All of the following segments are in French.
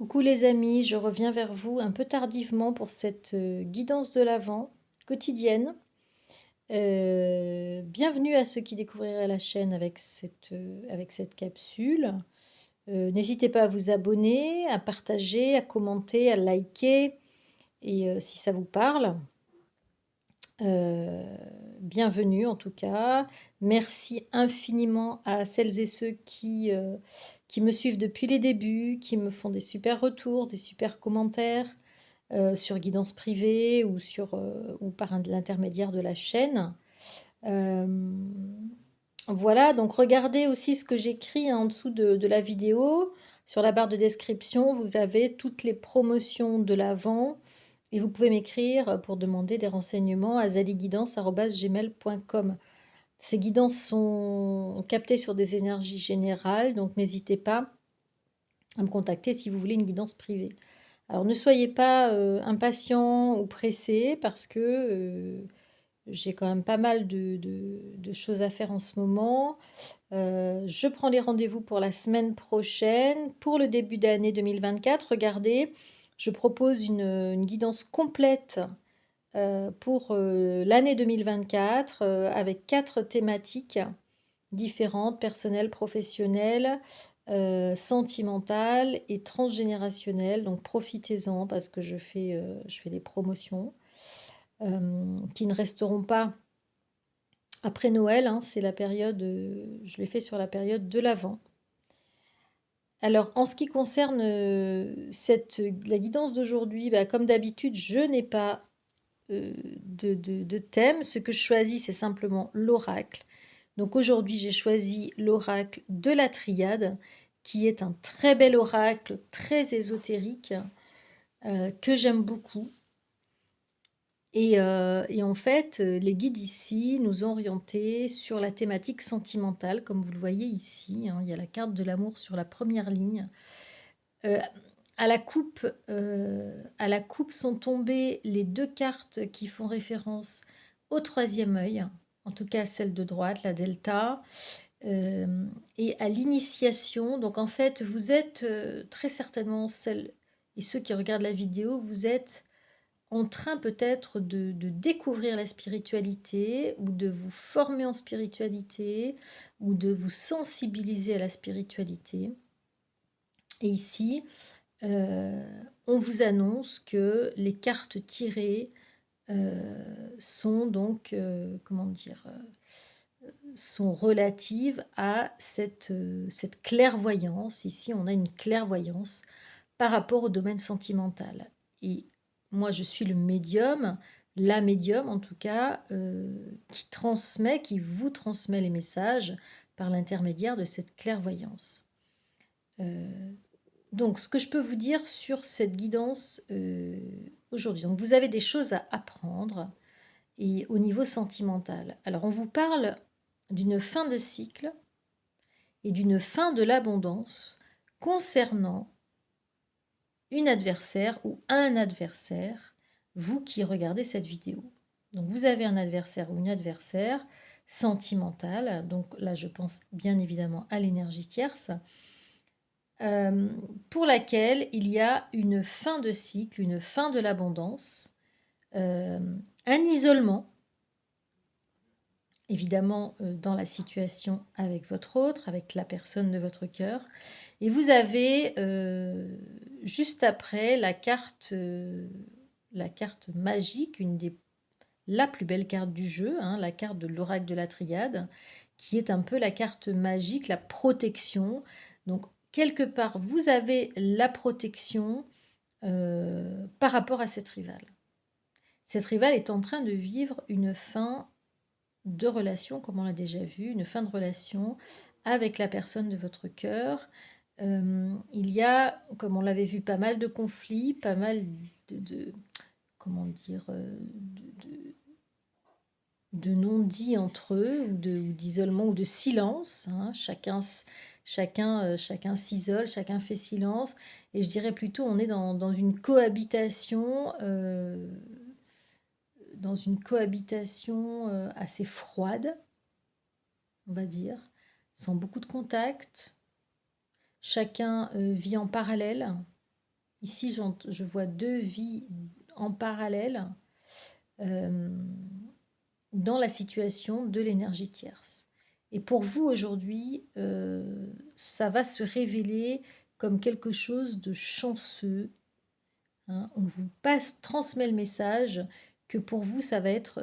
Coucou les amis, je reviens vers vous un peu tardivement pour cette guidance de l'Avent quotidienne. Bienvenue à ceux qui découvriraient la chaîne avec cette capsule. N'hésitez pas à vous abonner, à partager, à commenter, à liker et si ça vous parle. Heu, Bienvenue en tout cas. Merci infiniment à celles et ceux qui me suivent depuis les débuts, qui me font des super retours, des super commentaires, sur Guidance Privée ou par l'intermédiaire de la chaîne. Hem, voilà, donc regardez aussi ce que j'écris en dessous de la vidéo. Sur la barre de description, vous avez toutes les promotions de l'avant et vous pouvez m'écrire pour demander des renseignements à zaliguidance@gmail.com. Ces guidances sont captées sur des énergies générales, donc n'hésitez pas à me contacter si vous voulez une guidance privée. Alors ne soyez pas, impatients ou pressés parce que, j'ai quand même pas mal de choses à faire en ce moment. Je prends les rendez-vous pour la semaine prochaine. Pour le début d'année 2024, regardez, je propose une guidance complète, pour, l'année 2024, avec 4 thématiques différentes: personnelles, professionnelles, sentimentales et transgénérationnelles. Donc profitez-en parce que je fais des promotions, qui ne resteront pas après Noël, hein. C'est la période, je l'ai fait sur la période de l'Avent. Alors en ce qui concerne, la guidance d'aujourd'hui, bah, comme d'habitude, je n'ai pas, de thème. Ce que je choisis, c'est simplement l'oracle. Donc aujourd'hui, j'ai choisi l'oracle de la Triade, qui est un très bel oracle, très ésotérique, que j'aime beaucoup. Et en fait, les guides ici nous ont orientés sur la thématique sentimentale, comme vous le voyez ici, hein. Il y a la carte de l'amour sur la première ligne. Heu, à la coupe sont tombées les 2 cartes qui font référence au troisième œil, en tout cas celle de droite, la delta, et à l'initiation. Donc en fait, vous êtes, très certainement celles et ceux qui regardent la vidéo, vous êtes en train peut-être de découvrir la spiritualité ou de vous former en spiritualité ou de vous sensibiliser à la spiritualité. Et ici, heu, on vous annonce que les cartes tirées, sont donc, comment dire? Sont relatives à cette clairvoyance. Ici, on a une clairvoyance par rapport au domaine sentimental et moi, je suis le médium, la médium en tout cas, qui vous transmet les messages par l'intermédiaire de cette clairvoyance. Heu, donc ce que je peux vous dire sur cette guidance, aujourd'hui, donc vous avez des choses à apprendre et au niveau sentimental. Alors on vous parle d'une fin de cycle et d'une fin de l'abondance concernant une adversaire ou un adversaire, vous qui regardez cette vidéo. Donc vous avez un adversaire ou une adversaire sentimentale, donc là je pense bien évidemment à l'énergie tierce, pour laquelle il y a une fin de cycle, une fin de l'abondance, un isolement évidemment, dans la situation avec votre autre, avec la personne de votre cœur et vous avez, juste après la carte magique, une des la plus belle carte du jeu, hein, la carte de l'oracle de la Triade, qui est un peu la carte magique, la protection. Donc quelque part, vous avez la protection, par rapport à cette rivale. Cette rivale est en train de vivre une fin de relation, comme on l'a déjà vu, une fin de relation avec la personne de votre cœur. Il y a, comme on l'avait vu, pas mal de conflits, pas mal de comment dire? De non-dits entre eux ou d'isolement ou de silence, hein. Chacun s'isole, chacun fait silence et je dirais plutôt on est dans une cohabitation, assez froide, on va dire, sans beaucoup de contact. Chacun, vit en parallèle. Ici, je vois 2 vies en parallèle, hem, dans la situation de l'énergie tierce. Et pour vous aujourd'hui, ça va se révéler comme quelque chose de chanceux, hein. On vous transmet le message que pour vous, ça va être,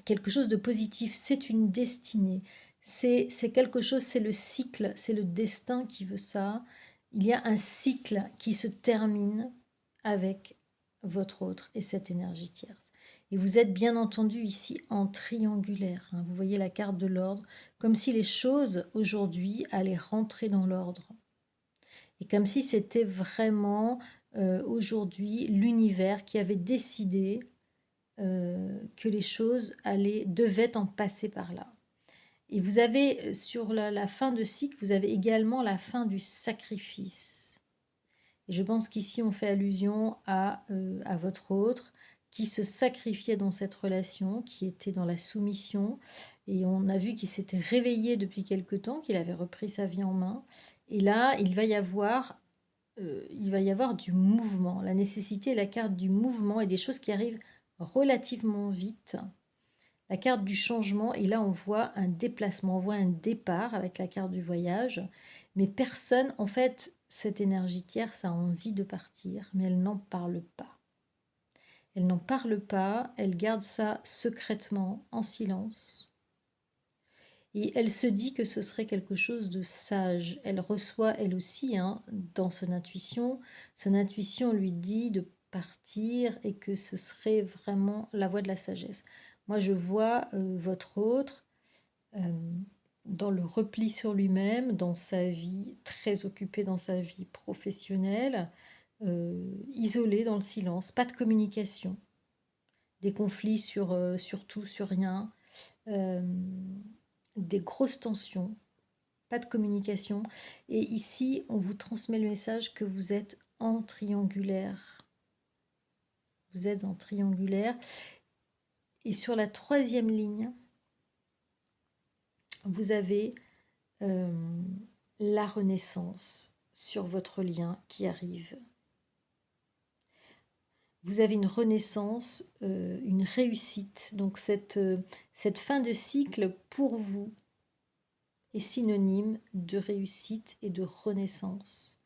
quelque chose de positif. C'est une destinée. C'est quelque chose, c'est le cycle, c'est le destin qui veut ça. Il y a un cycle qui se termine avec votre autre et cette énergie tierce. Et vous êtes bien entendu ici en triangulaire, hein. Vous voyez la carte de l'ordre, comme si les choses aujourd'hui allaient rentrer dans l'ordre. Et comme si c'était vraiment aujourd'hui l'univers qui avait décidé que les choses devaient en passer par là. Et vous avez, sur la fin de cycle, vous avez également la fin du sacrifice. Et je pense qu'ici, on fait allusion à votre autre qui se sacrifiait dans cette relation, qui était dans la soumission. Et on a vu qu'il s'était réveillé depuis quelque temps, qu'il avait repris sa vie en main. Et là, il va y avoir du mouvement. La nécessité, la carte du mouvement et des choses qui arrivent relativement vite. La carte du changement, et là on voit un déplacement, on voit un départ avec la carte du voyage, mais personne, en fait, cette énergie tierce a envie de partir, mais elle n'en parle pas. Elle n'en parle pas, elle garde ça secrètement, en silence, et elle se dit que ce serait quelque chose de sage. Elle reçoit, elle aussi, hein, dans son intuition lui dit de partir et que ce serait vraiment la voie de la sagesse. Moi, je vois votre autre dans le repli sur lui-même, dans sa vie, très occupé dans sa vie professionnelle, isolé dans le silence, pas de communication, des conflits sur tout, sur rien, euh, des grosses tensions, pas de communication. Et ici, on vous transmet le message que vous êtes en triangulaire. Vous êtes en triangulaire. Et sur la troisième ligne, vous avez la renaissance sur votre lien qui arrive. Vous avez une renaissance, une réussite. Donc cette fin de cycle, pour vous, est synonyme de réussite et de renaissance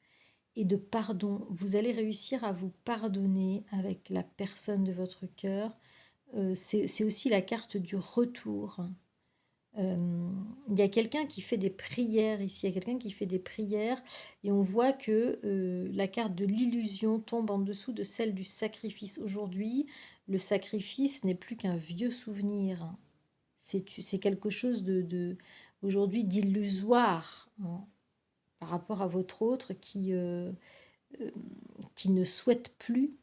et de pardon. Vous allez réussir à vous pardonner avec la personne de votre cœur. C'est aussi la carte du retour. Il y a quelqu'un qui fait des prières ici, il y a quelqu'un qui fait des prières et on voit que la carte de l'illusion tombe en dessous de celle du sacrifice. Aujourd'hui, le sacrifice n'est plus qu'un vieux souvenir, hein. C'est quelque chose aujourd'hui d'illusoire, hein, par rapport à votre autre euh, qui ne souhaite plus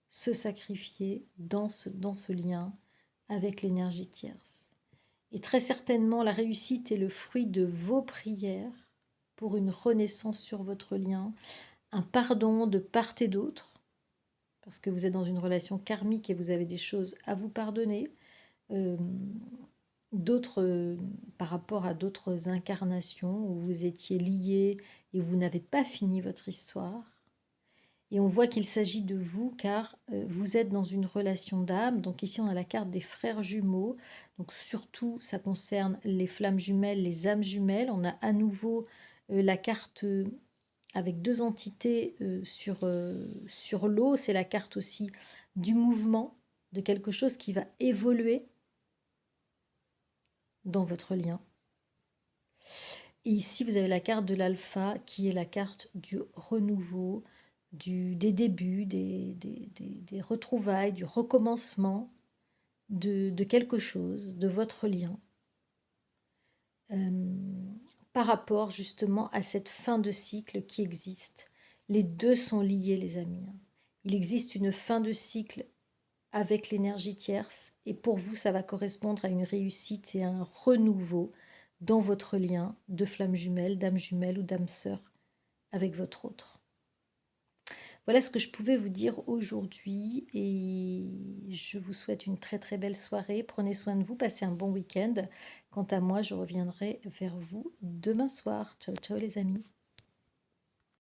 se sacrifier dans ce lien avec l'énergie tierce. Et très certainement, la réussite est le fruit de vos prières pour une renaissance sur votre lien, un pardon de part et d'autre, parce que vous êtes dans une relation karmique et vous avez des choses à vous pardonner, euh, d'autres par rapport à d'autres incarnations où vous étiez liés et vous n'avez pas fini votre histoire. Et on voit qu'il s'agit de vous car vous êtes dans une relation d'âme. Donc ici, on a la carte des frères jumeaux. Donc surtout, ça concerne les flammes jumelles, les âmes jumelles. On a à nouveau la carte avec deux entités sur l'eau. C'est la carte aussi du mouvement, de quelque chose qui va évoluer dans votre lien. Et ici, vous avez la carte de l'alpha qui est la carte du renouveau, des débuts, des retrouvailles, du recommencement de quelque chose, de votre lien, euh, par rapport justement à cette fin de cycle qui existe. Les deux sont liés, les amis. Il existe une fin de cycle avec l'énergie tierce et pour vous, ça va correspondre à une réussite et à un renouveau dans votre lien de flamme jumelle, d'âme jumelle ou d'âme sœur avec votre autre. Voilà ce que je pouvais vous dire aujourd'hui et je vous souhaite une très très belle soirée. Prenez soin de vous, passez un bon week-end. Quant à moi, je reviendrai vers vous demain soir. Ciao ciao les amis.